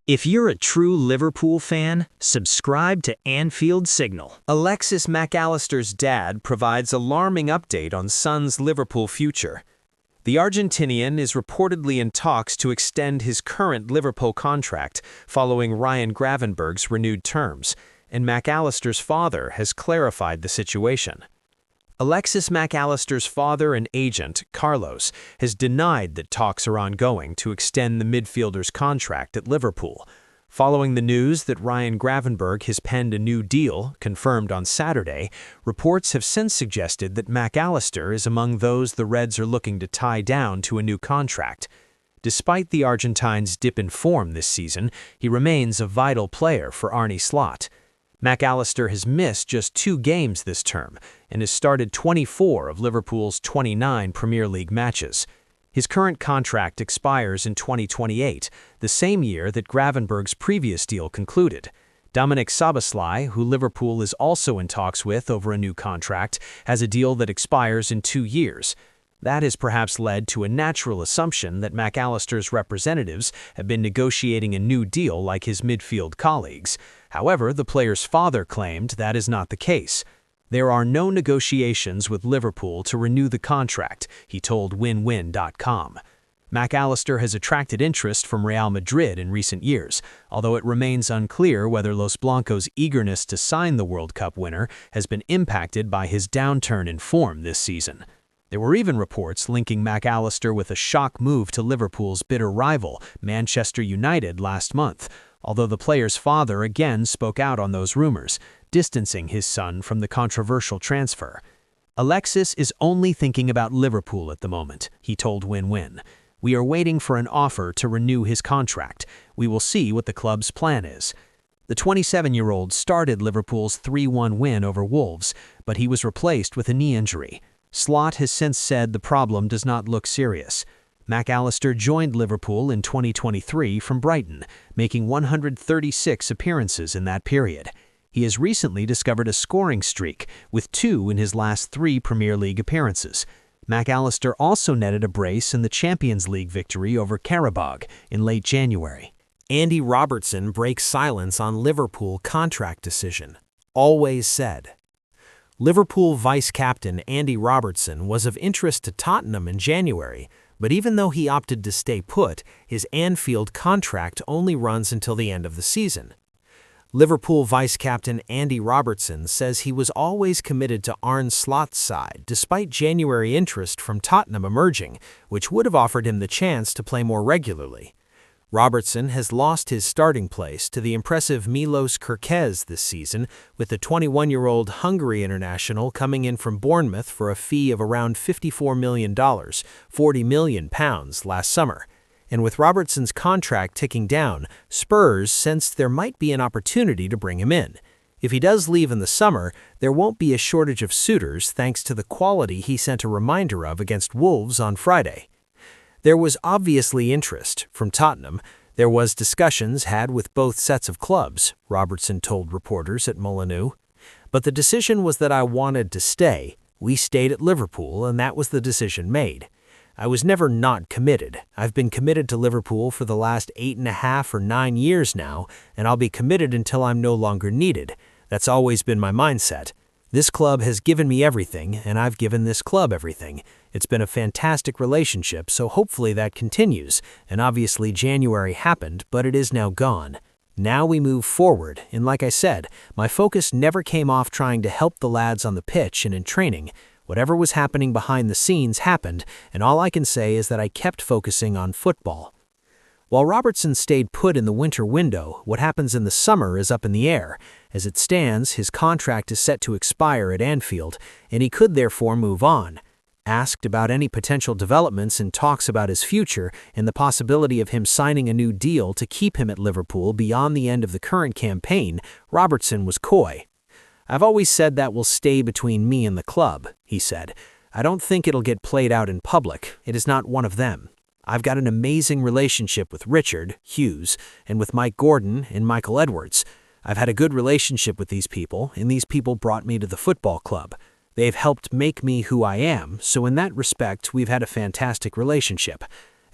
If you're a true Liverpool fan, subscribe to Anfield Signal. Alexis Mac Allister's dad provides alarming update on son's Liverpool future. The Argentinian is reportedly in talks to extend his current Liverpool contract following Ryan Gravenberch's renewed terms, and Mac Allister's father has clarified the situation. Alexis Mac Allister's father and agent, Carlos, has denied that talks are ongoing to extend the midfielder's contract at Liverpool. Following the news that Ryan Gravenberch has penned a new deal, confirmed on Saturday, reports have since suggested that Mac Allister is among those the Reds are looking to tie down to a new contract. Despite the Argentine's dip in form this season, he remains a vital player for Arne Slot. Mac Allister has missed just 2 games this term and has started 24 of Liverpool's 29 Premier League matches. His current contract expires in 2028, the same year that Gravenberch's previous deal concluded. Dominik Szoboszlai, who Liverpool is also in talks with over a new contract, has a deal that expires in 2 years. That has perhaps led to a natural assumption that Mac Allister's representatives have been negotiating a new deal like his midfield colleagues. However, the player's father claimed that is not the case. There are no negotiations with Liverpool to renew the contract, he told WinWin.com. Mac Allister has attracted interest from Real Madrid in recent years, although it remains unclear whether Los Blancos' eagerness to sign the World Cup winner has been impacted by his downturn in form this season. There were even reports linking Mac Allister with a shock move to Liverpool's bitter rival, Manchester United, last month, although the player's father again spoke out on those rumors, distancing his son from the controversial transfer. Alexis is only thinking about Liverpool at the moment, he told Win-Win. We are waiting for an offer to renew his contract. We will see what the club's plan is. The 27-year-old started Liverpool's 3-1 win over Wolves, but he was replaced with a knee injury. Slot has since said the problem does not look serious. Mac Allister joined Liverpool in 2023 from Brighton, making 136 appearances in that period. He has recently discovered a scoring streak, with 2 in his last 3 Premier League appearances. Mac Allister also netted a brace in the Champions League victory over Karabag in late January. Andy Robertson breaks silence on Liverpool contract decision. Always said. Liverpool vice-captain Andy Robertson was of interest to Tottenham in January, but even though he opted to stay put, his Anfield contract only runs until the end of the season. Liverpool vice-captain Andy Robertson says he was always committed to Arne Slot's side despite January interest from Tottenham emerging, which would have offered him the chance to play more regularly. Robertson has lost his starting place to the impressive Milos Kerkez this season, with the 21-year-old Hungary international coming in from Bournemouth for a fee of around $54 million, £40 million last summer. And with Robertson's contract ticking down, Spurs sensed there might be an opportunity to bring him in. If he does leave in the summer, there won't be a shortage of suitors thanks to the quality he sent a reminder of against Wolves on Friday. There was obviously interest from Tottenham. There was discussions had with both sets of clubs, Robertson told reporters at Molineux. But the decision was that I wanted to stay. We stayed at Liverpool, and that was the decision made. I was never not committed. I've been committed to Liverpool for the last 8.5 or 9 years now, and I'll be committed until I'm no longer needed. That's always been my mindset. This club has given me everything, and I've given this club everything. It's been a fantastic relationship, so hopefully that continues. And obviously January happened, but it is now gone. Now we move forward, and like I said, my focus never came off trying to help the lads on the pitch and in training. Whatever was happening behind the scenes happened, and all I can say is that I kept focusing on football. While Robertson stayed put in the winter window, what happens in the summer is up in the air. As it stands, his contract is set to expire at Anfield, and he could therefore move on. Asked about any potential developments and talks about his future and the possibility of him signing a new deal to keep him at Liverpool beyond the end of the current campaign, Robertson was coy. I've always said that will stay between me and the club, he said. I don't think it'll get played out in public. It is not one of them. I've got an amazing relationship with Richard Hughes and with Mike Gordon and Michael Edwards. I've had a good relationship with these people, and these people brought me to the football club. They've helped make me who I am, so in that respect, we've had a fantastic relationship.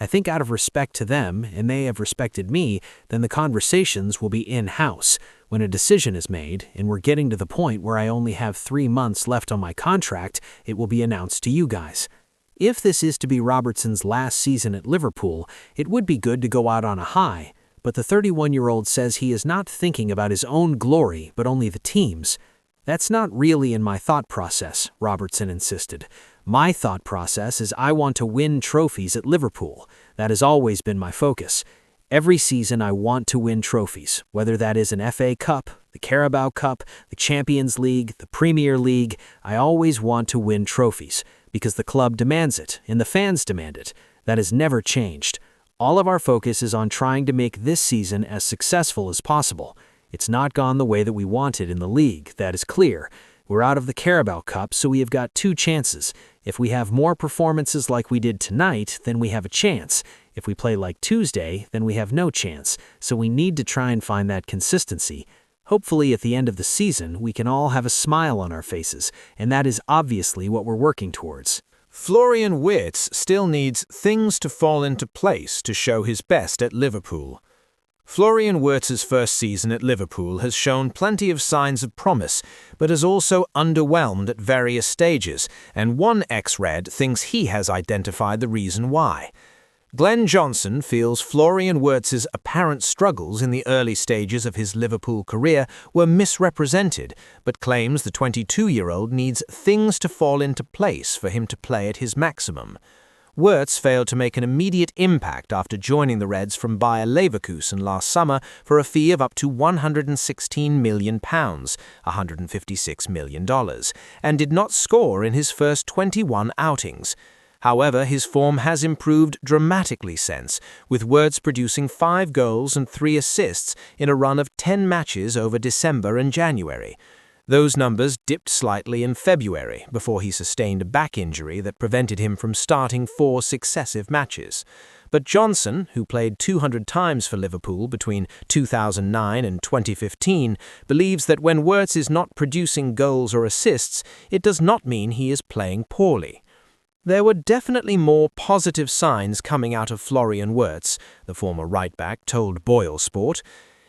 I think out of respect to them, and they have respected me, then the conversations will be in-house. When a decision is made, and we're getting to the point where I only have 3 months left on my contract, it will be announced to you guys. If this is to be Robertson's last season at Liverpool, it would be good to go out on a high, but the 31-year-old says he is not thinking about his own glory, but only the team's. That's not really in my thought process, Robertson insisted. My thought process is I want to win trophies at Liverpool. That has always been my focus. Every season I want to win trophies, whether that is an FA Cup, the Carabao Cup, the Champions League, the Premier League. I always want to win trophies, because the club demands it, and the fans demand it. That has never changed. All of our focus is on trying to make this season as successful as possible. It's not gone the way that we wanted in the league, that is clear. We're out of the Carabao Cup, so we have got 2 chances. If we have more performances like we did tonight, then we have a chance. If we play like Tuesday, then we have no chance. So we need to try and find that consistency. Hopefully at the end of the season, we can all have a smile on our faces, and that is obviously what we're working towards. Florian Wirtz still needs things to fall into place to show his best at Liverpool. Florian Wirtz's first season at Liverpool has shown plenty of signs of promise, but has also underwhelmed at various stages, and one ex-Red thinks he has identified the reason why. Glenn Johnson feels Florian Wirtz's apparent struggles in the early stages of his Liverpool career were misrepresented, but claims the 22-year-old needs things to fall into place for him to play at his maximum. Wirtz failed to make an immediate impact after joining the Reds from Bayer Leverkusen last summer for a fee of up to £116 million, $156 million, and did not score in his first 21 outings. However, his form has improved dramatically since, with Wirtz producing 5 goals and 3 assists in a run of 10 matches over December and January. Those numbers dipped slightly in February before he sustained a back injury that prevented him from starting 4 successive matches. But Johnson, who played 200 times for Liverpool between 2009 and 2015, believes that when Wirtz is not producing goals or assists, it does not mean he is playing poorly. There were definitely more positive signs coming out of Florian Wirtz, the former right-back told Boyle Sport.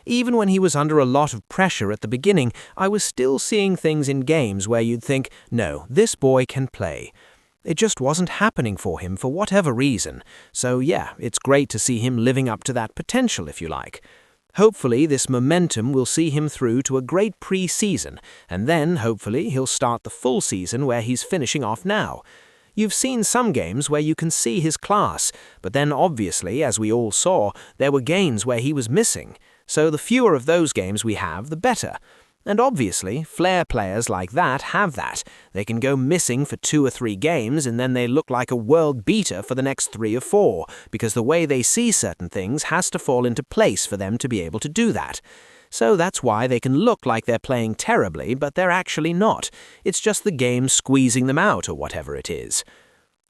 Even when he was under a lot of pressure at the beginning, I was still seeing things in games where you'd think, no, this boy can play. It just wasn't happening for him for whatever reason. So yeah, it's great to see him living up to that potential, if you like. Hopefully this momentum will see him through to a great pre-season, and then hopefully he'll start the full season where he's finishing off now. You've seen some games where you can see his class, but then obviously, as we all saw, there were games where he was missing. So the fewer of those games we have, the better. And obviously, flair players like that have that. They can go missing for 2 or 3 games and then they look like a world beater for the next 3 or 4, because the way they see certain things has to fall into place for them to be able to do that. So that's why they can look like they're playing terribly, but they're actually not. It's just the game squeezing them out or whatever it is.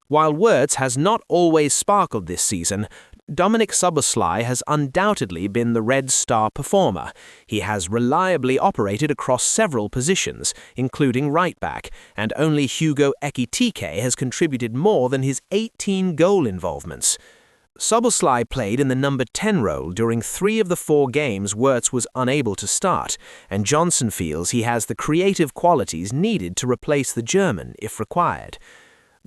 While Wirtz has not always sparkled this season, Dominic Szoboszlai has undoubtedly been the Reds' star performer. He has reliably operated across several positions, including right-back, and only Hugo Ekitike has contributed more than his 18 goal involvements. Szoboszlai played in the number 10 role during 3 of the 4 games Wirtz was unable to start, and Johnson feels he has the creative qualities needed to replace the German if required.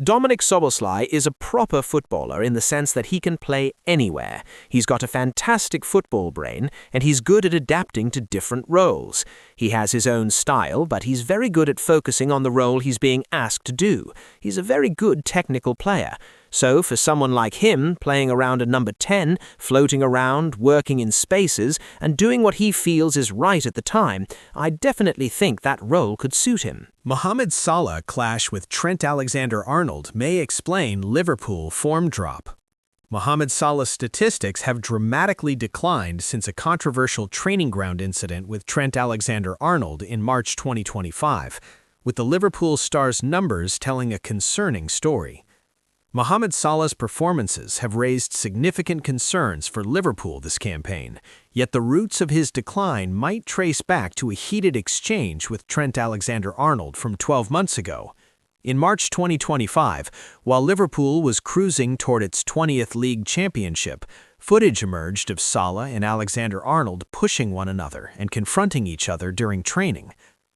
Dominic Szoboszlai is a proper footballer in the sense that he can play anywhere. He's got a fantastic football brain, and he's good at adapting to different roles. He has his own style, but he's very good at focusing on the role he's being asked to do. He's a very good technical player. So for someone like him, playing around a number 10, floating around, working in spaces, and doing what he feels is right at the time, I definitely think that role could suit him. Mohamed Salah clash with Trent Alexander-Arnold may explain Liverpool form drop. Mohamed Salah's statistics have dramatically declined since a controversial training ground incident with Trent Alexander-Arnold in March 2025, with the Liverpool star's numbers telling a concerning story. Mohamed Salah's performances have raised significant concerns for Liverpool this campaign, yet the roots of his decline might trace back to a heated exchange with Trent Alexander-Arnold from 12 months ago. In March 2025, while Liverpool was cruising toward its 20th league championship, footage emerged of Salah and Alexander-Arnold pushing one another and confronting each other during training.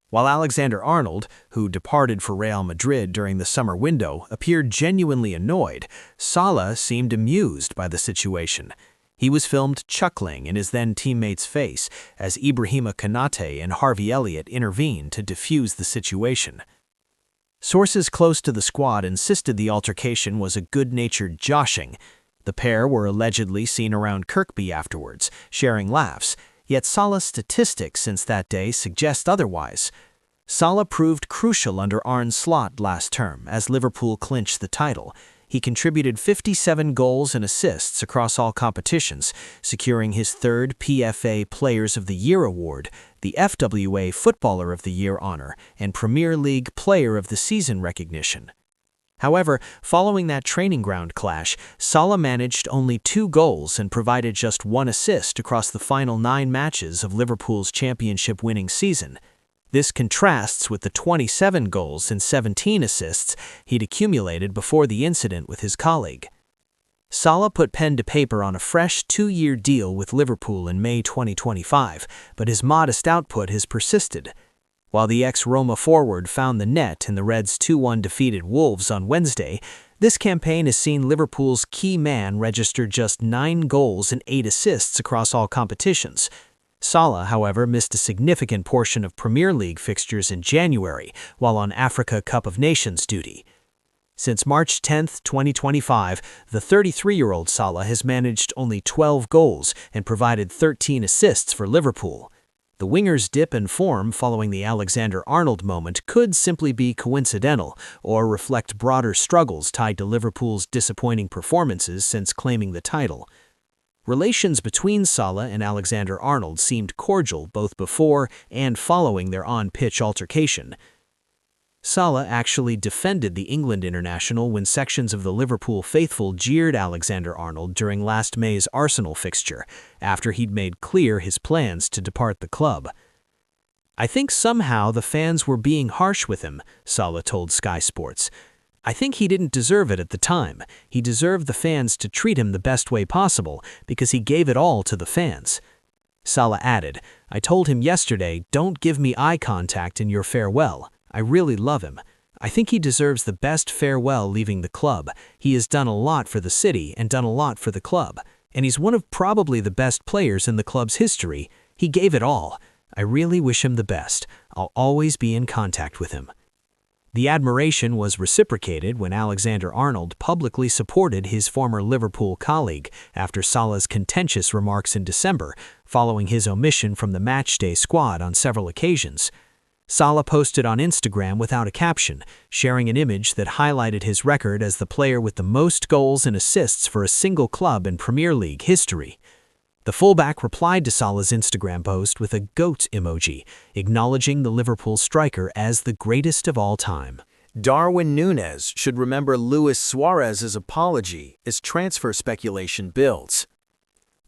While Alexander-Arnold, who departed for Real Madrid during the summer window, appeared genuinely annoyed, Salah seemed amused by the situation. He was filmed chuckling in his then-teammate's face as Ibrahima Konate and Harvey Elliott intervened to defuse the situation. Sources close to the squad insisted the altercation was a good-natured joshing. The pair were allegedly seen around Kirkby afterwards, sharing laughs, yet Salah's statistics since that day suggest otherwise. Salah proved crucial under Arne Slot last term as Liverpool clinched the title. He contributed 57 goals and assists across all competitions, securing his third PFA Players of the Year award, the FWA Footballer of the Year honor, and Premier League Player of the Season recognition. However, following that training ground clash, Salah managed only 2 goals and provided just 1 assist across the final 9 matches of Liverpool's championship-winning season. This contrasts with the 27 goals and 17 assists he'd accumulated before the incident with his colleague. Salah put pen to paper on a fresh 2-year deal with Liverpool in May 2025, but his modest output has persisted. While the ex-Roma forward found the net in the Reds' 2-1 defeated Wolves on Wednesday, this campaign has seen Liverpool's key man register just 9 goals and 8 assists across all competitions. Salah, however, missed a significant portion of Premier League fixtures in January while on Africa Cup of Nations duty. Since March 10, 2025, the 33-year-old Salah has managed only 12 goals and provided 13 assists for Liverpool. The winger's dip in form following the Alexander-Arnold moment could simply be coincidental or reflect broader struggles tied to Liverpool's disappointing performances since claiming the title. Relations between Salah and Alexander-Arnold seemed cordial both before and following their on-pitch altercation. Salah actually defended the England international when sections of the Liverpool faithful jeered Alexander-Arnold during last May's Arsenal fixture, after he'd made clear his plans to depart the club. "I think somehow the fans were being harsh with him," Salah told Sky Sports. "I think he didn't deserve it at the time. He deserved the fans to treat him the best way possible because he gave it all to the fans." Salah added, "I told him yesterday, don't give me eye contact in your farewell. I really love him. I think he deserves the best farewell leaving the club. He has done a lot for the city and done a lot for the club. And he's one of probably the best players in the club's history. He gave it all. I really wish him the best. I'll always be in contact with him." The admiration was reciprocated when Alexander-Arnold publicly supported his former Liverpool colleague after Salah's contentious remarks in December, following his omission from the matchday squad on several occasions. Salah posted on Instagram without a caption, sharing an image that highlighted his record as the player with the most goals and assists for a single club in Premier League history. The fullback replied to Salah's Instagram post with a goat emoji, acknowledging the Liverpool striker as the greatest of all time. Darwin Nunez should remember Luis Suarez's apology as transfer speculation builds.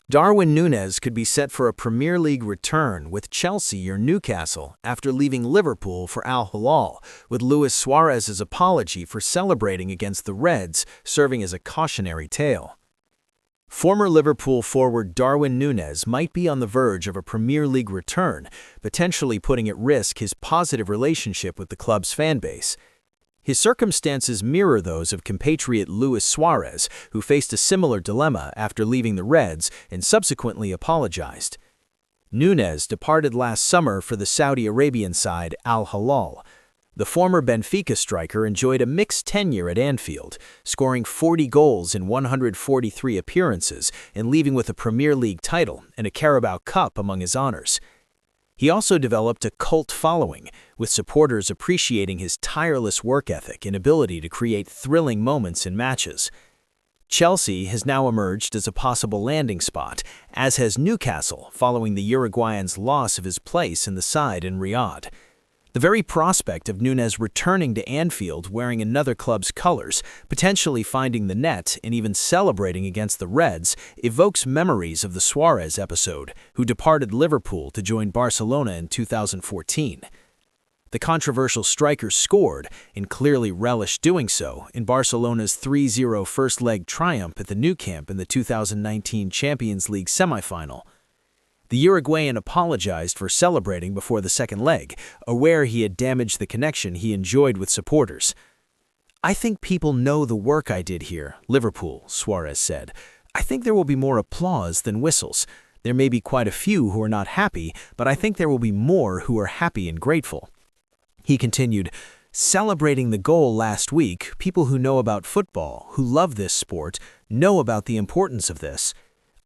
Darwin Nunez could be set for a Premier League return with Chelsea or Newcastle after leaving Liverpool for Al Hilal, with Luis Suarez's apology for celebrating against the Reds serving as a cautionary tale. Former Liverpool forward Darwin Nunez might be on the verge of a Premier League return, potentially putting at risk his positive relationship with the club's fanbase. His circumstances mirror those of compatriot Luis Suarez, who faced a similar dilemma after leaving the Reds and subsequently apologized. Nunez departed last summer for the Saudi Arabian side Al Hilal. The former Benfica striker enjoyed a mixed tenure at Anfield, scoring 40 goals in 143 appearances and leaving with a Premier League title and a Carabao Cup among his honors. He also developed a cult following, with supporters appreciating his tireless work ethic and ability to create thrilling moments in matches. Chelsea has now emerged as a possible landing spot, as has Newcastle following the Uruguayan's loss of his place in the side in Riyadh. The very prospect of Nunez returning to Anfield wearing another club's colors, potentially finding the net and even celebrating against the Reds, evokes memories of the Suarez episode, who departed Liverpool to join Barcelona in 2014. The controversial striker scored, and clearly relished doing so, in Barcelona's 3-0 first-leg triumph at the Nou Camp in the 2019 Champions League semifinal. The Uruguayan apologized for celebrating before the second leg, aware he had damaged the connection he enjoyed with supporters. "I think people know the work I did here, Liverpool," Suarez said. "I think there will be more applause than whistles. There may be quite a few who are not happy, but I think there will be more who are happy and grateful." He continued, "Celebrating the goal last week, people who know about football, who love this sport, know about the importance of this.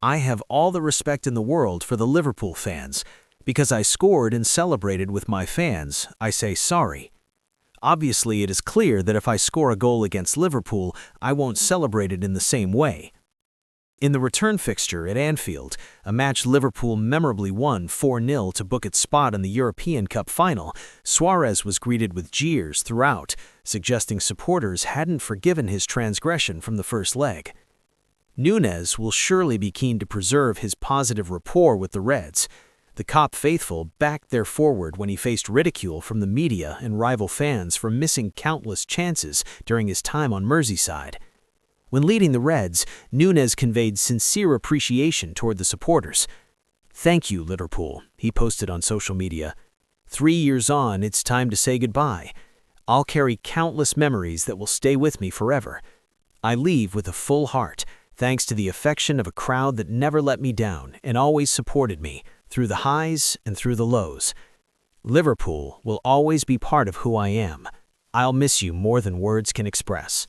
I have all the respect in the world for the Liverpool fans. Because I scored and celebrated with my fans, I say sorry. Obviously, it is clear that if I score a goal against Liverpool, I won't celebrate it in the same way." In the return fixture at Anfield, a match Liverpool memorably won 4-0 to book its spot in the European Cup final, Suarez was greeted with jeers throughout, suggesting supporters hadn't forgiven his transgression from the first leg. Nunez will surely be keen to preserve his positive rapport with the Reds. The Cop faithful backed their forward when he faced ridicule from the media and rival fans for missing countless chances during his time on Merseyside. When leading the Reds, Nunez conveyed sincere appreciation toward the supporters. "Thank you, Liverpool," he posted on social media. "3 years on, it's time to say goodbye. I'll carry countless memories that will stay with me forever. I leave with a full heart, thanks to the affection of a crowd that never let me down and always supported me, through the highs and through the lows. Liverpool will always be part of who I am. I'll miss you more than words can express."